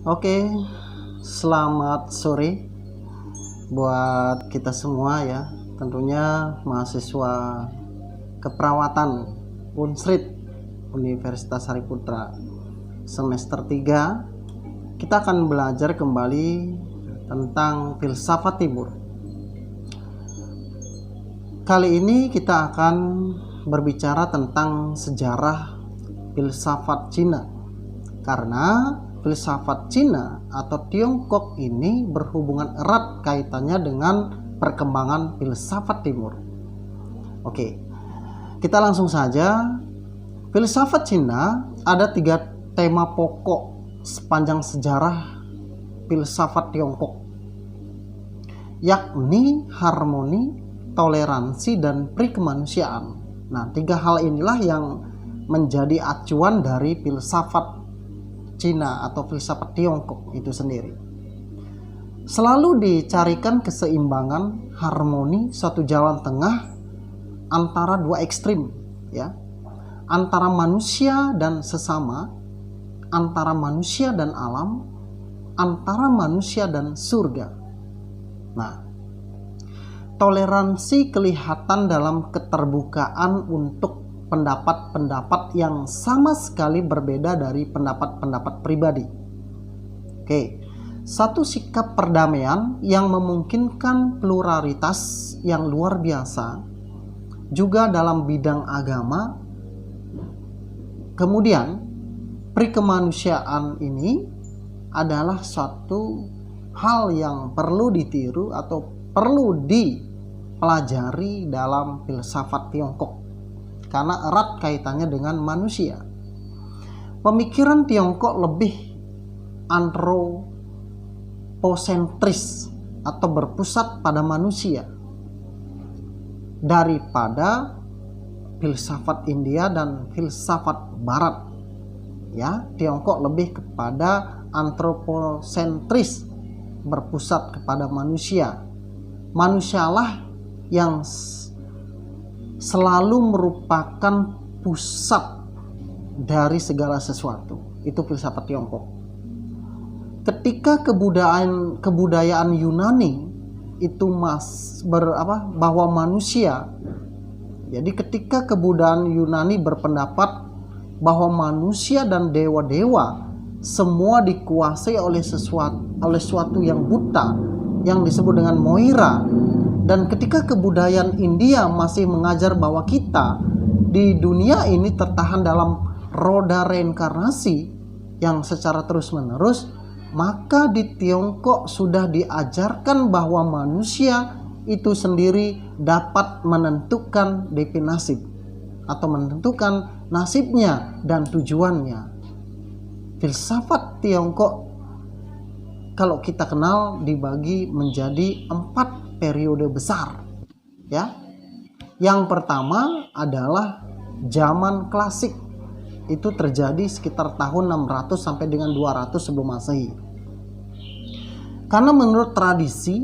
Oke, selamat sore buat kita semua ya. Tentunya mahasiswa keperawatan Unsrit Universitas Hariputra semester 3. Kita akan belajar kembali tentang filsafat timur. Kali ini kita akan berbicara tentang sejarah filsafat Cina. Karena filsafat Cina atau Tiongkok ini berhubungan erat kaitannya dengan perkembangan filsafat timur. Oke, kita langsung saja. Filsafat Cina ada 3 tema pokok sepanjang sejarah filsafat Tiongkok, yakni harmoni, toleransi, dan prikemanusiaan. Nah, 3 hal inilah yang menjadi acuan dari filsafat Cina atau filsafat Tiongkok itu sendiri. Selalu dicarikan keseimbangan, harmoni, suatu jalan tengah antara 2 ekstrim, ya, antara manusia dan sesama, antara manusia dan alam, antara manusia dan surga. Nah, toleransi kelihatan dalam keterbukaan untuk pendapat-pendapat yang sama sekali berbeda dari pendapat-pendapat pribadi. Oke, satu sikap perdamaian yang memungkinkan pluralitas yang luar biasa juga dalam bidang agama. Kemudian prikemanusiaan ini adalah suatu hal yang perlu ditiru atau perlu dipelajari dalam filsafat Tiongkok karena erat kaitannya dengan manusia. Pemikiran Tiongkok lebih antroposentris atau berpusat pada manusia daripada filsafat India dan filsafat Barat. Ya, Tiongkok lebih kepada antroposentris, berpusat kepada manusia. Manusialah yang selalu merupakan pusat dari segala sesuatu. Itu filsafat Tiongkok. Ketika kebudayaan Yunani itu bahwa manusia, jadi ketika kebudayaan Yunani berpendapat bahwa manusia dan dewa-dewa semua dikuasai oleh suatu yang buta yang disebut dengan Moira. Dan ketika kebudayaan India masih mengajar bahwa kita di dunia ini tertahan dalam roda reinkarnasi yang secara terus-menerus, maka di Tiongkok sudah diajarkan bahwa manusia itu sendiri dapat menentukan definisi atau menentukan nasibnya dan tujuannya. Filsafat Tiongkok kalau kita kenal dibagi menjadi 4 periode besar, ya. Yang pertama adalah zaman klasik. Itu terjadi sekitar tahun 600 sampai dengan 200 sebelum Masehi. Karena menurut tradisi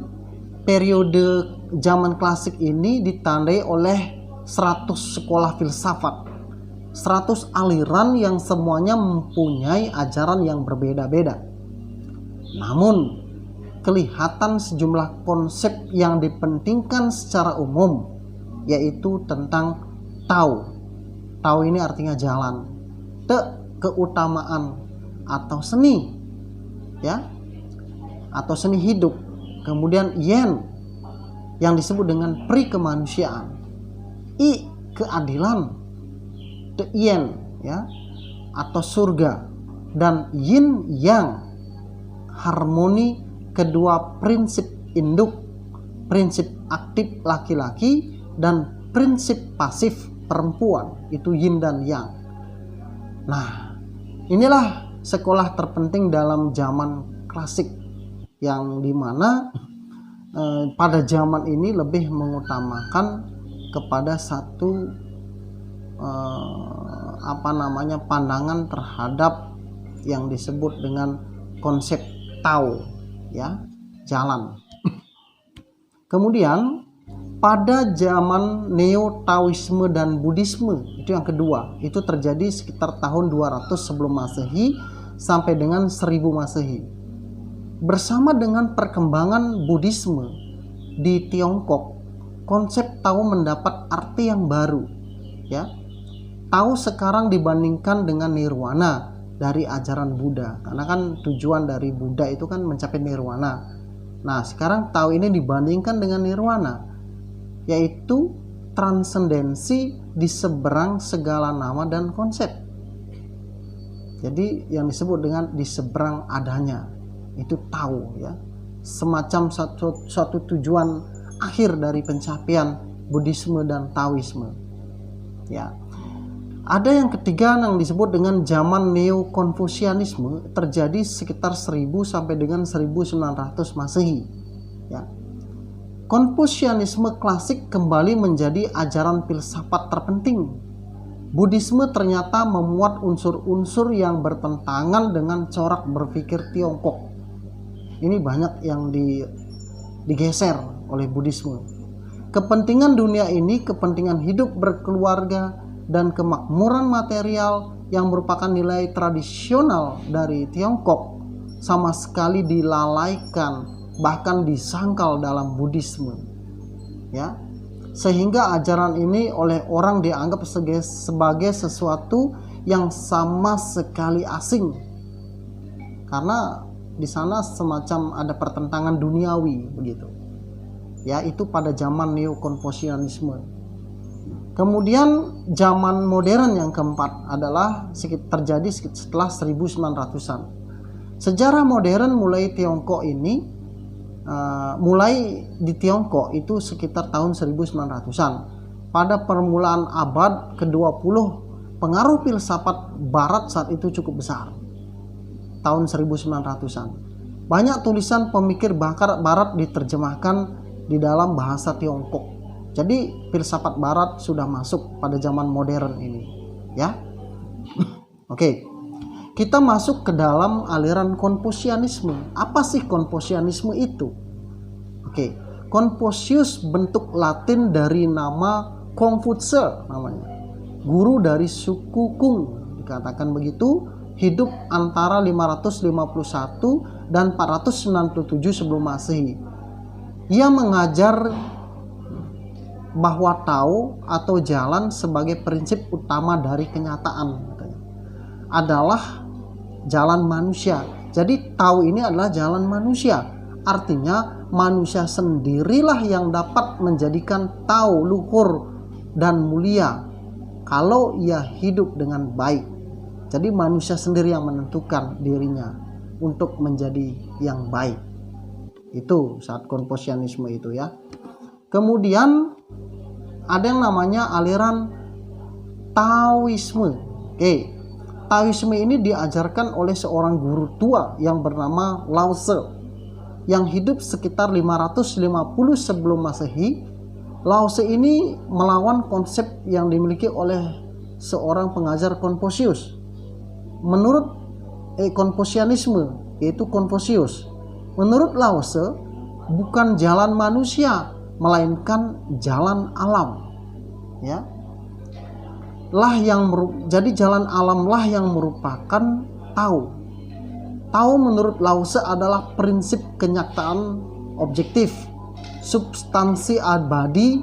periode zaman klasik ini ditandai oleh 100 sekolah filsafat, 100 aliran yang semuanya mempunyai ajaran yang berbeda-beda. Namun, kelihatan sejumlah konsep yang dipentingkan secara umum, yaitu tentang Tao. Tao ini artinya jalan. Te, keutamaan atau seni, ya, atau seni hidup. Kemudian Yen yang disebut dengan prikemanusiaan. I, keadilan, the yin, ya, atau surga, dan yin yang, harmoni kedua prinsip induk, prinsip aktif laki-laki dan prinsip pasif perempuan, itu yin dan yang. Nah, inilah sekolah terpenting dalam zaman klasik yang dimana pada zaman ini lebih mengutamakan kepada satu pandangan terhadap yang disebut dengan konsep Tao, ya, jalan. Kemudian pada zaman Neo-Taoisme dan Buddhisme, itu yang kedua, itu terjadi sekitar tahun 200 sebelum Masehi sampai dengan 1000 Masehi. Bersama dengan perkembangan Buddhisme di Tiongkok, konsep Tao mendapat arti yang baru, ya. Tao sekarang dibandingkan dengan nirwana dari ajaran Buddha, karena kan tujuan dari Buddha itu kan mencapai nirwana. Nah, sekarang Tao ini dibandingkan dengan nirwana, yaitu transendensi di seberang segala nama dan konsep. Jadi yang disebut dengan di seberang adanya, itu Tao, ya. Semacam suatu tujuan akhir dari pencapaian Buddhisme dan Taoisme, ya. Ada yang ketiga yang disebut dengan zaman Neo-Konfusianisme, terjadi sekitar 1000 sampai dengan 1900 Masehi, ya. Konfusianisme klasik kembali menjadi ajaran filsafat terpenting. Buddhisme ternyata memuat unsur-unsur yang bertentangan dengan corak berpikir Tiongkok. Ini banyak yang digeser oleh Buddhisme. Kepentingan dunia ini, kepentingan hidup berkeluarga dan kemakmuran material yang merupakan nilai tradisional dari Tiongkok sama sekali dilalaikan, bahkan disangkal dalam Buddhisme, ya. Sehingga ajaran ini oleh orang dianggap sebagai sesuatu yang sama sekali asing, karena di sana semacam ada pertentangan duniawi begitu, ya. Itu pada zaman Neo-Konfusianisme. Kemudian zaman modern yang keempat adalah terjadi setelah 1900-an. Sejarah modern mulai di Tiongkok itu sekitar tahun 1900-an. Pada permulaan abad ke-20, pengaruh filsafat barat saat itu cukup besar. Tahun 1900-an. Banyak tulisan pemikir barat diterjemahkan di dalam bahasa Tiongkok. Jadi filsafat barat sudah masuk pada zaman modern ini, ya. Oke. Kita masuk ke dalam aliran Konfusianisme. Apa sih Konfusianisme itu? Oke, Confucius bentuk Latin dari nama Confucius namanya. Guru dari suku Kung, dikatakan begitu, hidup antara 551 dan 497 sebelum Masehi. Ia mengajar bahwa Tao atau jalan sebagai prinsip utama dari kenyataan adalah jalan manusia. Jadi Tao ini adalah jalan manusia. Artinya manusia sendirilah yang dapat menjadikan Tao luhur dan mulia kalau ia hidup dengan baik. Jadi manusia sendiri yang menentukan dirinya untuk menjadi yang baik. Itu saat Konfusianisme itu, ya. Kemudian ada yang namanya aliran Taoisme. Oke. Taoisme ini diajarkan oleh seorang guru tua yang bernama Lao Tse yang hidup sekitar 550 sebelum Masehi. Lao Tse ini melawan konsep yang dimiliki oleh seorang pengajar Konfusius. Menurut Konfusianisme, yaitu Konfusius, menurut Lao Tse bukan jalan manusia melainkan jalan alam, ya. Jadi jalan alamlah yang merupakan Tao. Tao menurut Lao Tse adalah prinsip kenyataan objektif, substansi abadi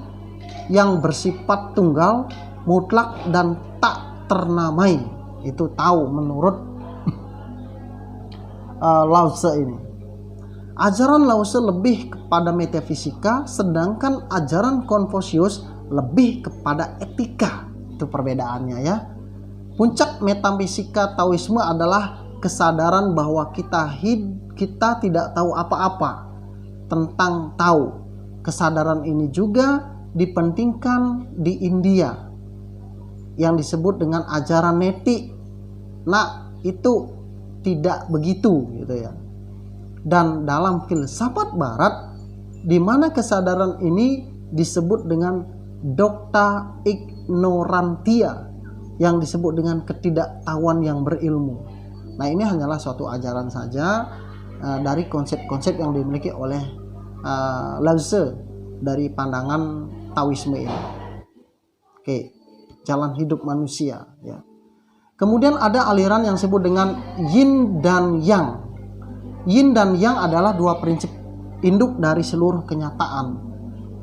yang bersifat tunggal, mutlak dan tak ternamai. Itu Tao menurut Lao Tse ini. Ajaran Lao Tse lebih kepada metafisika, sedangkan ajaran Konfusius lebih kepada etika. Itu perbedaannya, ya. Puncak metafisika Taoisme adalah kesadaran bahwa kita tidak tahu apa-apa tentang Tao. Kesadaran ini juga dipentingkan di India yang disebut dengan ajaran neti. Nah, itu tidak begitu, gitu ya. Dan dalam filsafat barat, di mana kesadaran ini disebut dengan docta ignorantia, yang disebut dengan ketidaktahuan yang berilmu. Nah, ini hanyalah suatu ajaran saja dari konsep-konsep yang dimiliki oleh Lao Tse dari pandangan Taoisme ini. Oke, jalan hidup manusia, ya. Kemudian ada aliran yang disebut dengan yin dan yang. Yin dan yang adalah dua prinsip induk dari seluruh kenyataan.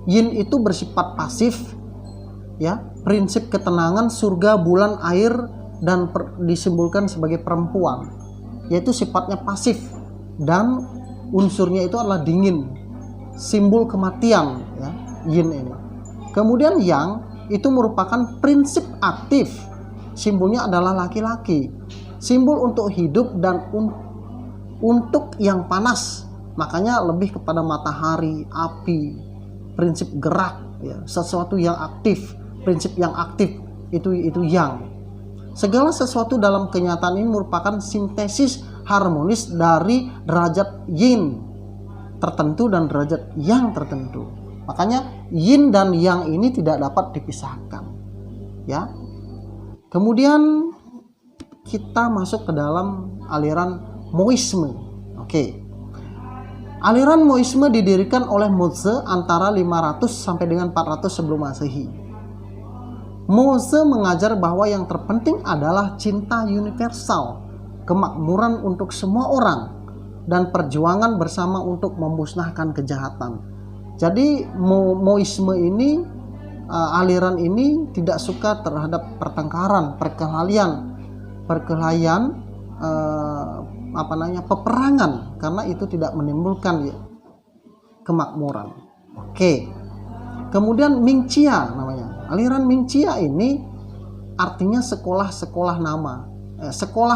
Yin itu bersifat pasif, ya, prinsip ketenangan, surga, bulan, air, dan disimbolkan sebagai perempuan, yaitu sifatnya pasif dan unsurnya itu adalah dingin, simbol kematian, ya, yin ini. Kemudian yang itu merupakan prinsip aktif, simbolnya adalah laki-laki, simbol untuk hidup dan untuk yang panas, makanya lebih kepada matahari, api, prinsip gerak, ya, sesuatu yang aktif, prinsip yang aktif itu yang. Segala sesuatu dalam kenyataan ini merupakan sintesis harmonis dari derajat yin tertentu dan derajat yang tertentu. Makanya yin dan yang ini tidak dapat dipisahkan, ya. Kemudian kita masuk ke dalam aliran Moisme. Oke. Aliran Moisme didirikan oleh Mozi antara 500 sampai dengan 400 sebelum Masehi. Mozi mengajar bahwa yang terpenting adalah cinta universal, kemakmuran untuk semua orang, dan perjuangan bersama untuk memusnahkan kejahatan. Jadi Moisme ini, aliran ini tidak suka terhadap pertengkaran, perkelahian, peperangan, karena itu tidak menimbulkan kemakmuran. Oke. Kemudian Mingxia namanya. Aliran Mingxia ini artinya sekolah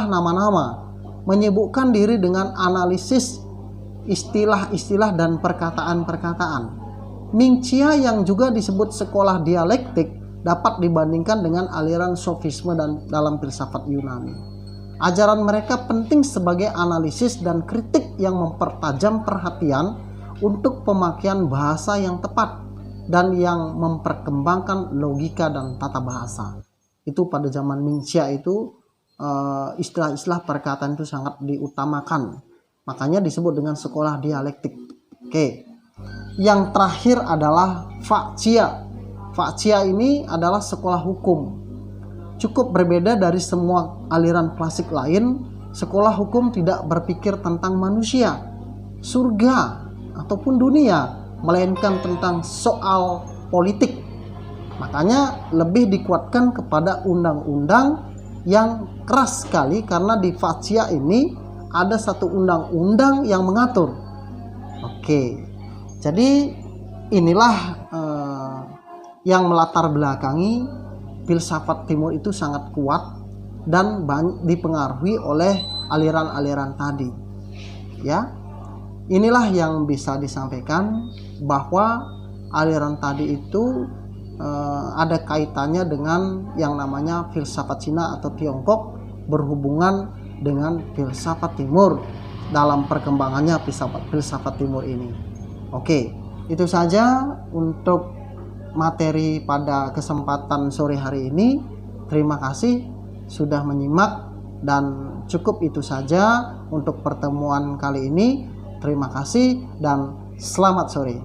nama-nama, menyibukkan diri dengan analisis istilah-istilah dan perkataan-perkataan. Mingxia yang juga disebut sekolah dialektik dapat dibandingkan dengan aliran sofisme dan dalam filsafat Yunani. Ajaran mereka penting sebagai analisis dan kritik yang mempertajam perhatian untuk pemakaian bahasa yang tepat dan yang memperkembangkan logika dan tata bahasa. Itu pada zaman Mingxia itu istilah-istilah perkataan itu sangat diutamakan. Makanya disebut dengan sekolah dialektik. Oke. Yang terakhir adalah Faxia. Faxia ini adalah sekolah hukum. Cukup berbeda dari semua aliran klasik lain. Sekolah hukum tidak berpikir tentang manusia, surga, ataupun dunia, melainkan tentang soal politik. Makanya lebih dikuatkan kepada undang-undang yang keras sekali, karena di Faxia ini ada satu undang-undang yang mengatur. Oke, jadi inilah yang melatar belakangi filsafat timur itu sangat kuat dan dipengaruhi oleh aliran-aliran tadi. Ya, inilah yang bisa disampaikan, bahwa aliran tadi itu ada kaitannya dengan yang namanya filsafat Cina atau Tiongkok, berhubungan dengan filsafat timur dalam perkembangannya filsafat timur ini. Oke, itu saja untuk materi pada kesempatan sore hari ini. Terima kasih sudah menyimak, dan cukup itu saja untuk pertemuan kali ini. Terima kasih dan selamat sore.